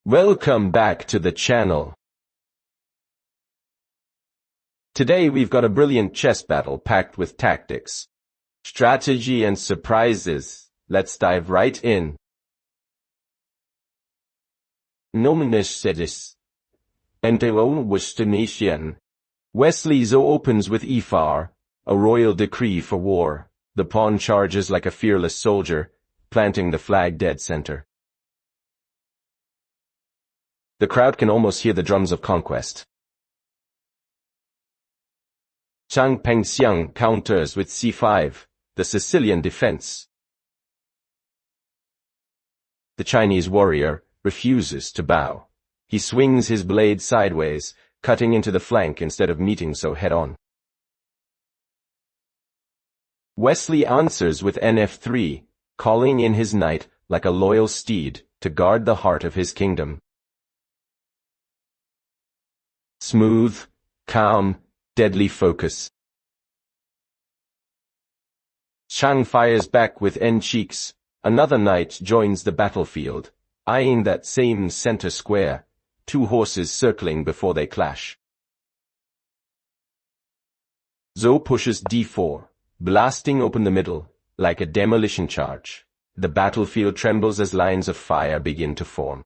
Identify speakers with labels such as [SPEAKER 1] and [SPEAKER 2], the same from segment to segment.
[SPEAKER 1] Welcome back to the channel. Today we've got a brilliant chess battle packed with tactics, strategy and surprises. Let's dive right in. Nominus Enteron Westernation. Wesley So opens with e4, a royal decree for war. The pawn charges like a fearless soldier, planting the flag dead center. The crowd can almost hear the drums of conquest. Zhang Pengxiang counters with c5, the Sicilian defense. The Chinese warrior refuses to bow. He swings his blade sideways, cutting into the flank instead of meeting So head-on. Wesley answers with nf3, calling in his knight like a loyal steed to guard the heart of his kingdom. Smooth, calm, deadly focus. Zhang fires back with n-cheeks. Another knight joins the battlefield, eyeing that same center square, two horses circling before they clash. So pushes d4, blasting open the middle, like a demolition charge. The battlefield trembles as lines of fire begin to form.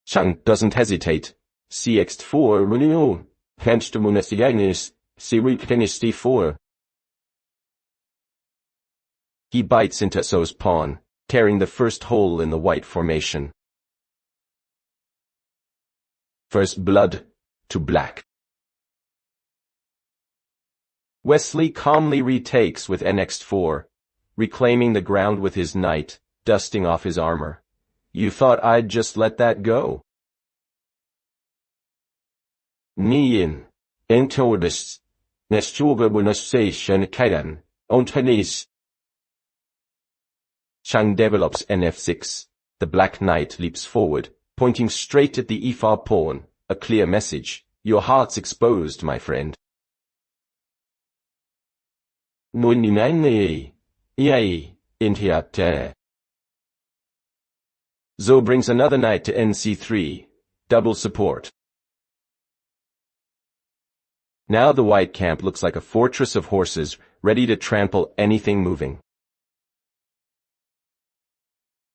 [SPEAKER 1] Zhang doesn't hesitate. cx4 Mariano, Henstemunesianis, Sicilianis d4. He bites into So's pawn, tearing the first hole in the white formation. First blood to black. Wesley calmly retakes with nx4, reclaiming the ground with his knight, dusting off his armor. You thought I'd just let that go? Nien, entordis, nesturgebunisation kaidan, ontenis. Zhang develops nf6. The black knight leaps forward, pointing straight at the e4 pawn, a clear message. Your heart's exposed, my friend. Nuninane, yay, intiate. So brings another knight to nc3, double support. Now the white camp looks like a fortress of horses, ready to trample anything moving.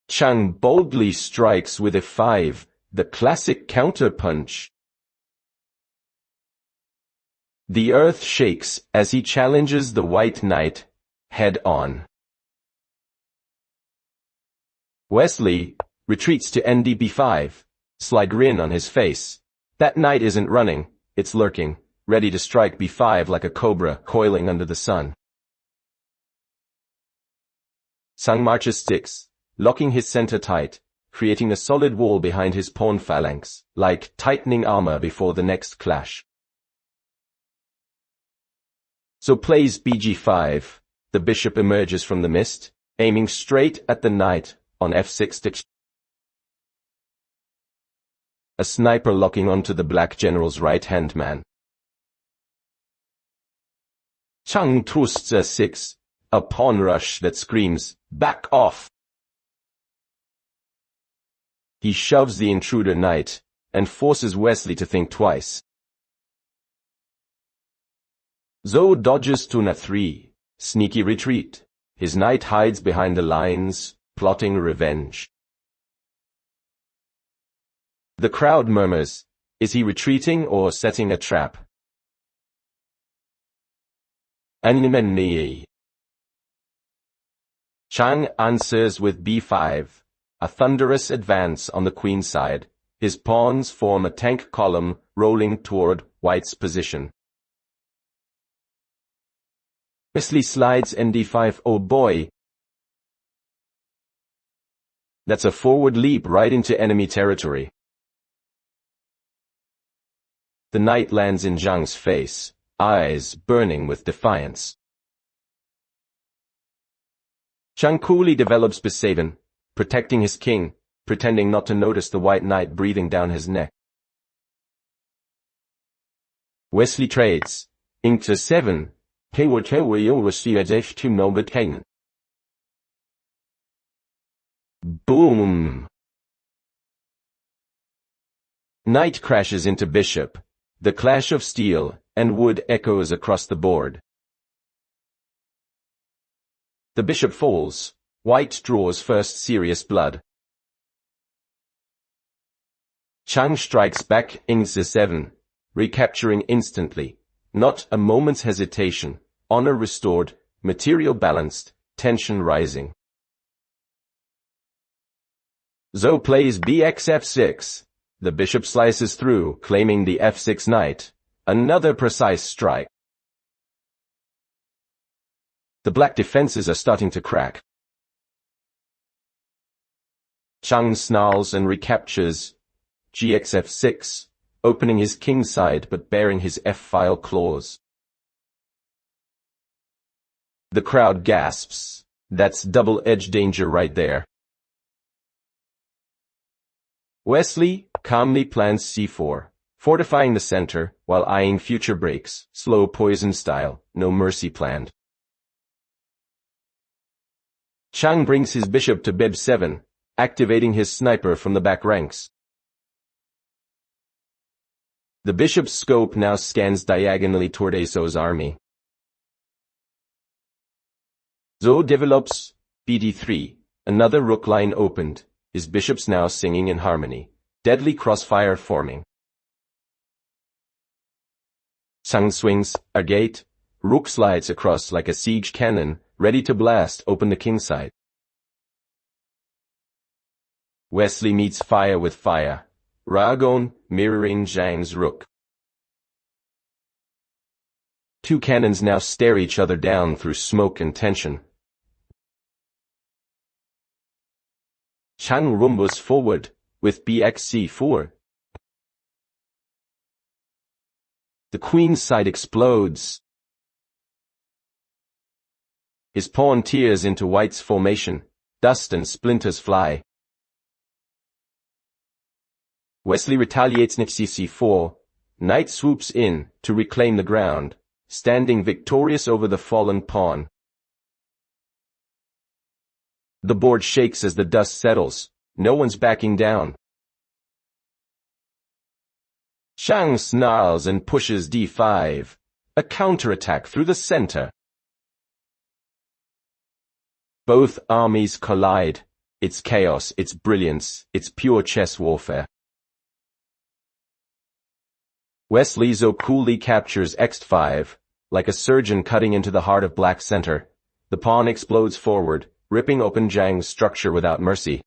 [SPEAKER 1] Zhang boldly strikes with f5, the classic counterpunch. The earth shakes as he challenges the white knight, head-on. Wesley retreats to ndb5, slide grin on his face. That knight isn't running, it's lurking, ready to strike b5 like a cobra coiling under the sun. Zhang marches 6, locking his center tight, creating a solid wall behind his pawn phalanx, like tightening armor before the next clash. So plays bg5, the bishop emerges from the mist, aiming straight at the knight on f6. A sniper locking onto the black general's right-hand man. Zhang thrusts a6, a pawn rush that screams, back off! He shoves the intruder knight, and forces Wesley to think twice. So dodges to na3, sneaky retreat. His knight hides behind the lines, plotting revenge. The crowd murmurs, is he retreating or setting a trap? Zhang answers with b5, a thunderous advance on the queen side. His pawns form a tank column rolling toward white's position. Wesley slides nd5, oh boy. That's a forward leap right into enemy territory. The knight lands in Zhang's face, eyes burning with defiance. Zhang coolly develops b7, protecting his king, pretending not to notice the white knight breathing down his neck. Wesley trades, into 7, Boom! Knight crashes into bishop. The clash of steel and wood echoes across the board. The bishop falls. White draws first serious blood. Chang strikes back in c7, recapturing instantly. Not a moment's hesitation. Honor restored, material balanced, tension rising. So plays bxf6. The bishop slices through, claiming the f6 knight. Another precise strike. The black defenses are starting to crack. Chang snarls and recaptures gxf6, opening his king side but baring his f-file claws. The crowd gasps. That's double-edged danger right there. Wesley calmly plans c4, fortifying the center while eyeing future breaks, slow poison style, no mercy planned. Chang brings his bishop to bib7, activating his sniper from the back ranks. The bishop's scope now scans diagonally toward So's army. So develops bd3, another rook line opened, his bishops now singing in harmony, deadly crossfire forming. Chang swings a gate, rook slides across like a siege cannon, ready to blast open the king side. Wesley meets fire with fire, Ragon mirroring Zhang's rook. Two cannons now stare each other down through smoke and tension. Chang rumbles forward with bxc4. The queen's side explodes. His pawn tears into white's formation. Dust and splinters fly. Wesley retaliates knight c4. Knight swoops in to reclaim the ground, standing victorious over the fallen pawn. The board shakes as the dust settles. No one's backing down. Chang snarls and pushes d5. A counterattack through the center. Both armies collide. It's chaos, it's brilliance, it's pure chess warfare. Wesley So coolly captures x5, like a surgeon cutting into the heart of black center. The pawn explodes forward, ripping open Zhang's structure without mercy.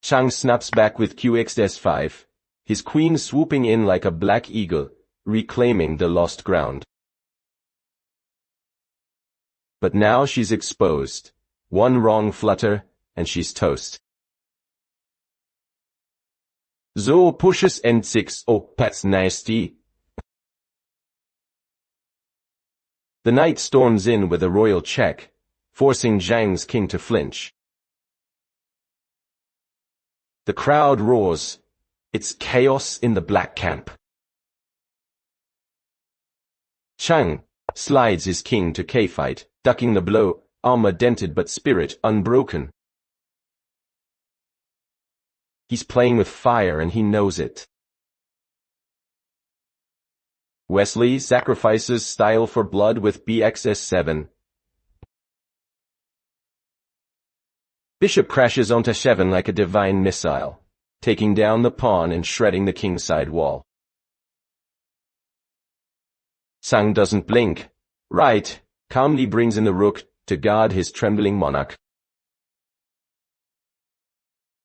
[SPEAKER 1] Chang snaps back with qx5, his queen swooping in like a black eagle, reclaiming the lost ground. But now she's exposed. One wrong flutter, and she's toast. So pushes n6. Oh, that's nasty. The knight storms in with a royal check, forcing Zhang's king to flinch. The crowd roars. It's chaos in the black camp. Chang slides his king to k-fight, ducking the blow, armor dented but spirit unbroken. He's playing with fire and he knows it. Wesley sacrifices style for blood with bxs7. Bishop crashes onto e7 like a divine missile, taking down the pawn and shredding the kingside wall. Chang doesn't blink. Right, calmly brings in the rook to guard his trembling monarch.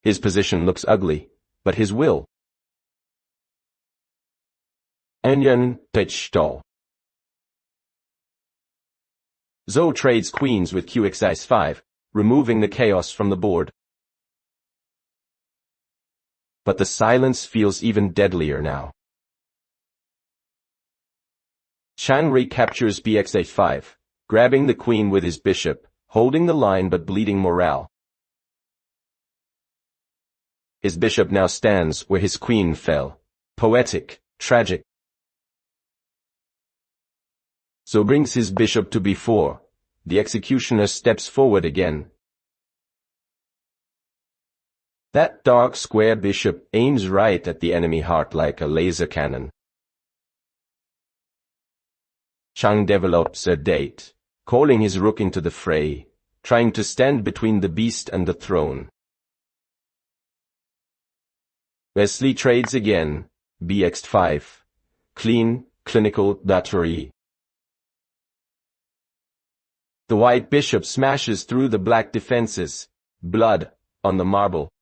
[SPEAKER 1] His position looks ugly, but his will. Onion Pitchstall. So trades queens with qx5, removing the chaos from the board. But the silence feels even deadlier now. Chang recaptures bx8-5, grabbing the queen with his bishop, holding the line but bleeding morale. His bishop now stands where his queen fell. Poetic, tragic. So brings his bishop to b4. The executioner steps forward again, That dark square bishop aims right at the enemy heart like a laser cannon. Chang develops a date, calling his rook into the fray, trying to stand between the beast and the throne. Wesley trades again, bx5. Clean, clinical, battery. The white bishop smashes through the black defenses, blood on the marble.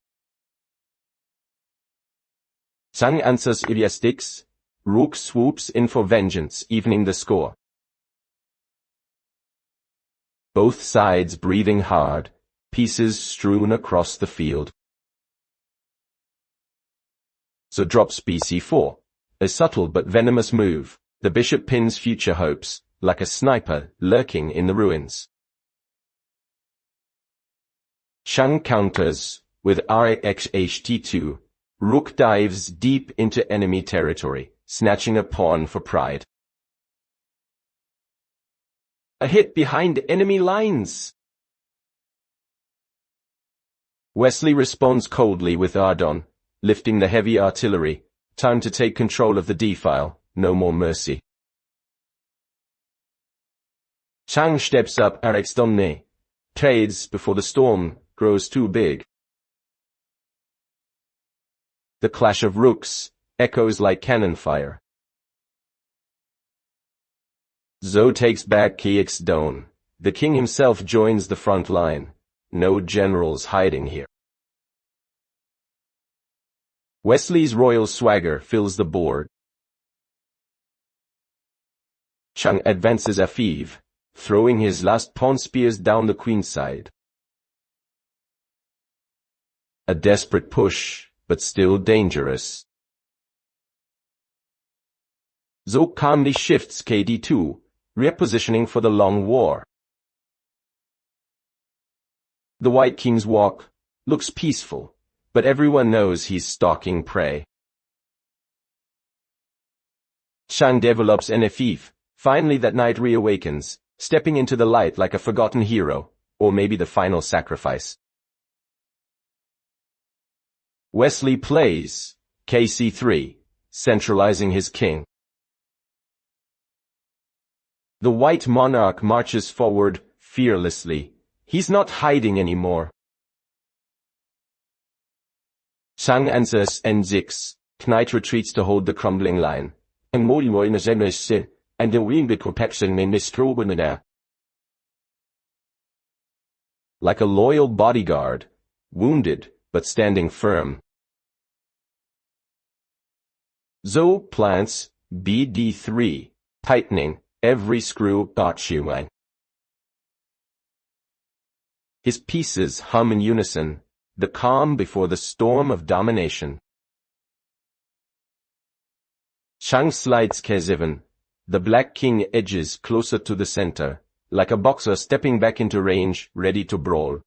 [SPEAKER 1] Chang answers Iliastics, rook swoops in for vengeance, evening the score. Both sides breathing hard, pieces strewn across the field. So drops bc4, a subtle but venomous move. The bishop pins future hopes, like a sniper lurking in the ruins. Chang counters with rxht2. Rook dives deep into enemy territory, snatching a pawn for pride. A hit behind enemy lines. Wesley responds coldly with Ardon, lifting the heavy artillery. Time to take control of the d-file, no more mercy. Chang steps up Rx Domne, trades before the storm grows too big. The clash of rooks echoes like cannon fire. Zhou takes back Kx Don. The king himself joins the front line. No generals hiding here. Wesley's royal swagger fills the board. Chang advances f5, throwing his last pawn spears down the queenside. A desperate push, but still dangerous. Zhou calmly shifts kd2, repositioning for the long war. The White King's walk looks peaceful, but everyone knows he's stalking prey. Chang develops nf5. Finally that knight reawakens, stepping into the light like a forgotten hero, or maybe the final sacrifice. Wesley plays kc3, centralizing his king. The white monarch marches forward fearlessly. He's not hiding anymore. Chang answers n6. Knight retreats to hold the crumbling line. And the wing protection in this. Like a loyal bodyguard, wounded but standing firm. Zhou plants bd3, tightening every screw. His pieces hum in unison, the calm before the storm of domination. Chang slides k7. The Black King edges closer to the center, like a boxer stepping back into range, ready to brawl.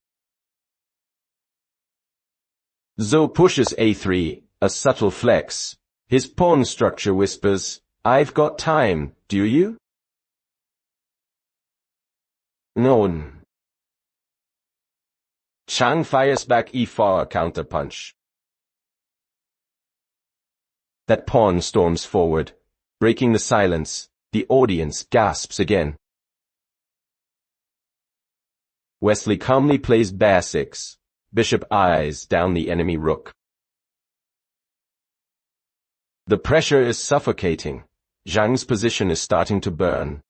[SPEAKER 1] Zhou pushes a3, a subtle flex. His pawn structure whispers, "I've got time, do you?" No. Chang fires back e4 counterpunch. That pawn storms forward, breaking the silence. The audience gasps again. Wesley calmly plays b6. Bishop eyes down the enemy rook. The pressure is suffocating. Zhang's position is starting to burn.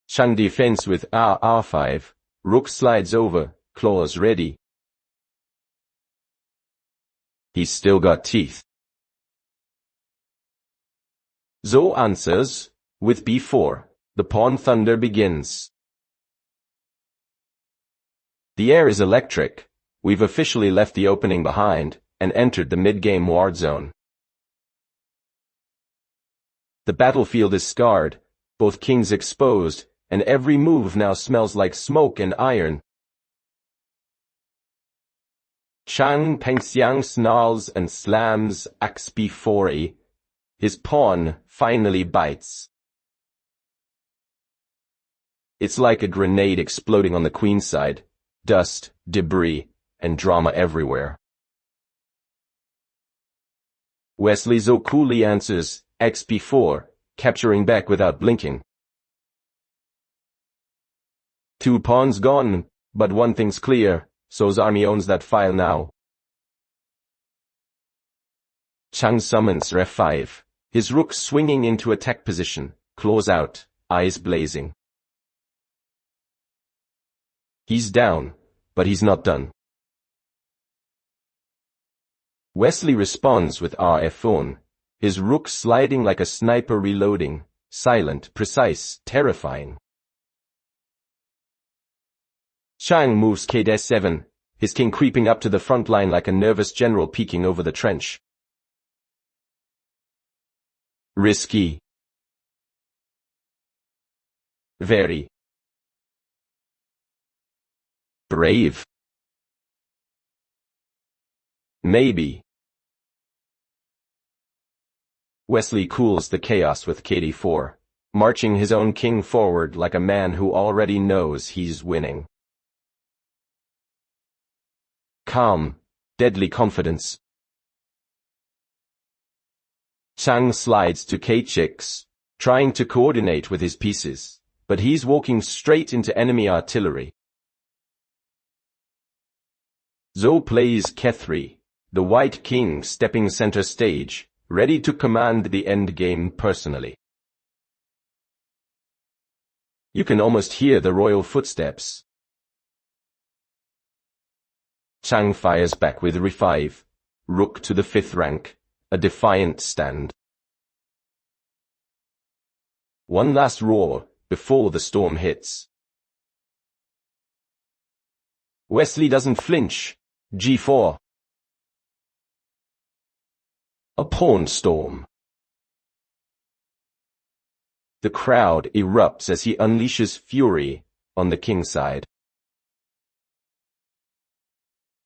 [SPEAKER 1] Chang defends with r5. Rook slides over, claws ready. He's still got teeth. Zhou answers with b4. The pawn thunder begins. The air is electric. We've officially left the opening behind and entered the mid-game war zone. The battlefield is scarred, both kings exposed, and every move now smells like smoke and iron. Chang Pengxiang snarls and slams axe b4. His pawn finally bites. It's like a grenade exploding on the queenside. Dust, debris, and drama everywhere. Wesley So coolly answers, XP4, capturing back without blinking. 2 pawns gone, but one thing's clear, So's army owns that file now. Chang summons Ref 5, his rook swinging into attack position, claws out, eyes blazing. He's down, but he's not done. Wesley responds with RF on, his rook sliding like a sniper reloading, silent, precise, terrifying. Chang moves Kd7, his king creeping up to the front line like a nervous general peeking over the trench. Risky. Very. Brave. Maybe. Wesley cools the chaos with Kd4, marching his own king forward like a man who already knows he's winning. Calm, deadly confidence. Chang slides to K6, trying to coordinate with his pieces, but he's walking straight into enemy artillery. So plays K3, the white king stepping center stage, ready to command the endgame personally. You can almost hear the royal footsteps. Chang fires back with Re5, rook to the 5th rank, a defiant stand. One last roar before the storm hits. Wesley doesn't flinch. G4. A pawn storm. The crowd erupts as he unleashes fury on the king side.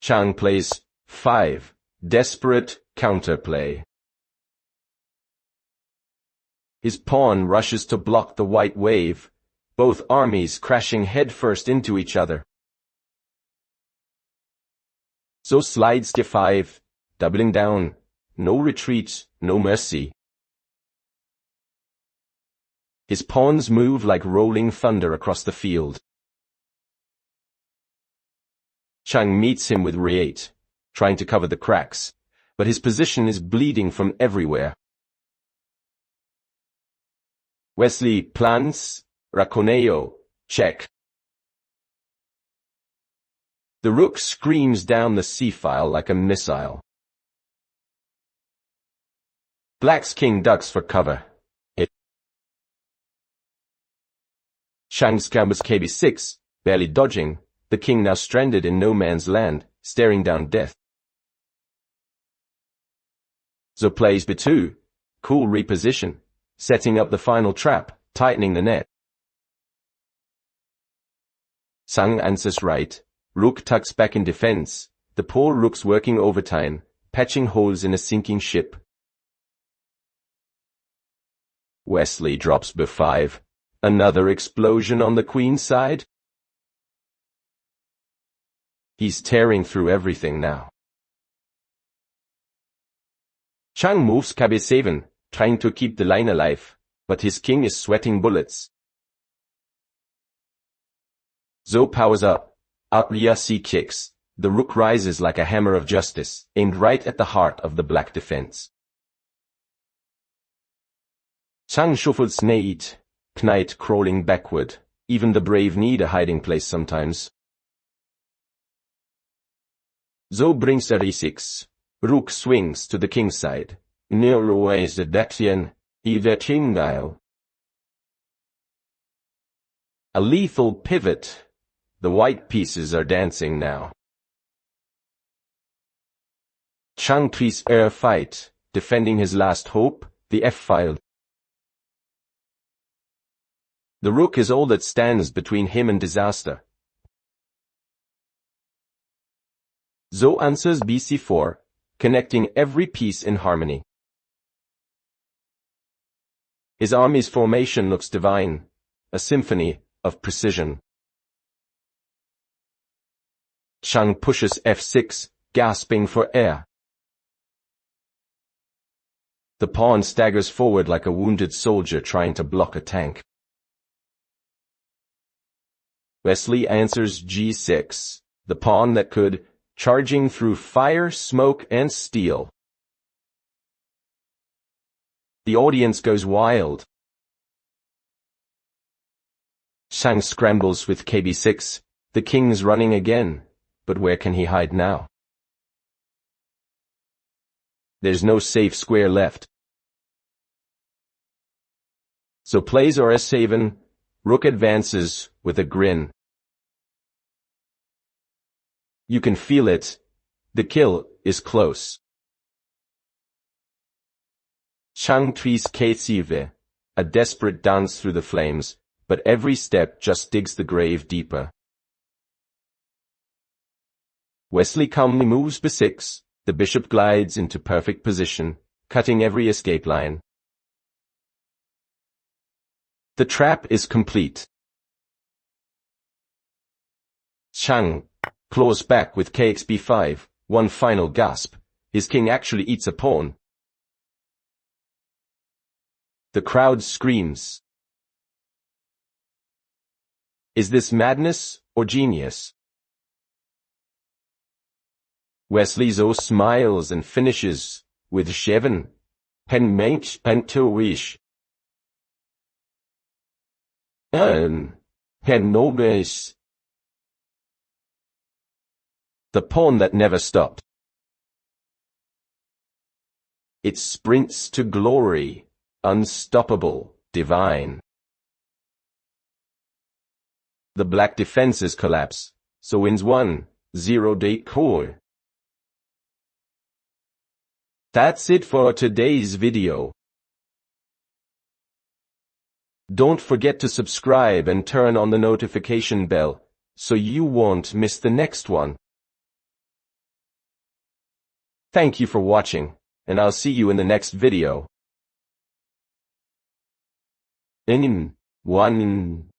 [SPEAKER 1] Chang plays 5, desperate counterplay. His pawn rushes to block the white wave, both armies crashing headfirst into each other. So slides G5, doubling down, no retreat, no mercy. His pawns move like rolling thunder across the field. Chang meets him with Re8, trying to cover the cracks, but his position is bleeding from everywhere. Wesley plants, Raconeo, check. The rook screams down the c-file like a missile. Black's king ducks for cover. Hit. Chang scrambles kb6, barely dodging, the king now stranded in no man's land, staring down death. So plays b2, cool reposition, setting up the final trap, tightening the net. Chang answers right, rook tucks back in defense, the poor rook's working overtime, patching holes in a sinking ship. Wesley drops b5, another explosion on the queen's side. He's tearing through everything now. Chang moves kb7, trying to keep the line alive, but his king is sweating bullets. So powers up, Arya c6, the rook rises like a hammer of justice, aimed right at the heart of the black defense. Chang shuffles Knight, knight crawling backward, even the brave need a hiding place sometimes. So brings e6, rook swings to the king's side. Nero is the Daxian, either Chingile. A lethal pivot. The white pieces are dancing now. Chang trees air fight, defending his last hope, the f-file. The rook is all that stands between him and disaster. So answers bc4, connecting every piece in harmony. His army's formation looks divine, a symphony of precision. Chang pushes f6, gasping for air. The pawn staggers forward like a wounded soldier trying to block a tank. Wesley answers g6, the pawn that could, charging through fire, smoke, and steel. The audience goes wild. Chang scrambles with kb6, the king's running again, but where can he hide now? There's no safe square left. So plays rs7, rook advances with a grin. You can feel it. The kill is close. Chang tries k7, a desperate dance through the flames, but every step just digs the grave deeper. Wesley calmly moves b6, the bishop glides into perfect position, cutting every escape line. The trap is complete. Chang claws back with kxb5, one final gasp. His king actually eats a pawn. The crowd screams. Is this madness or genius? Wesley So smiles and finishes with Sheven, Pen Mench Pentowish. Pen Nobis. The pawn that never stopped. It sprints to glory, unstoppable, divine. The black defenses collapse, so wins 1-0 date core. That's it for today's video. Don't forget to subscribe and turn on the notification bell, so you won't miss the next one. Thank you for watching, and I'll see you in the next video. In 1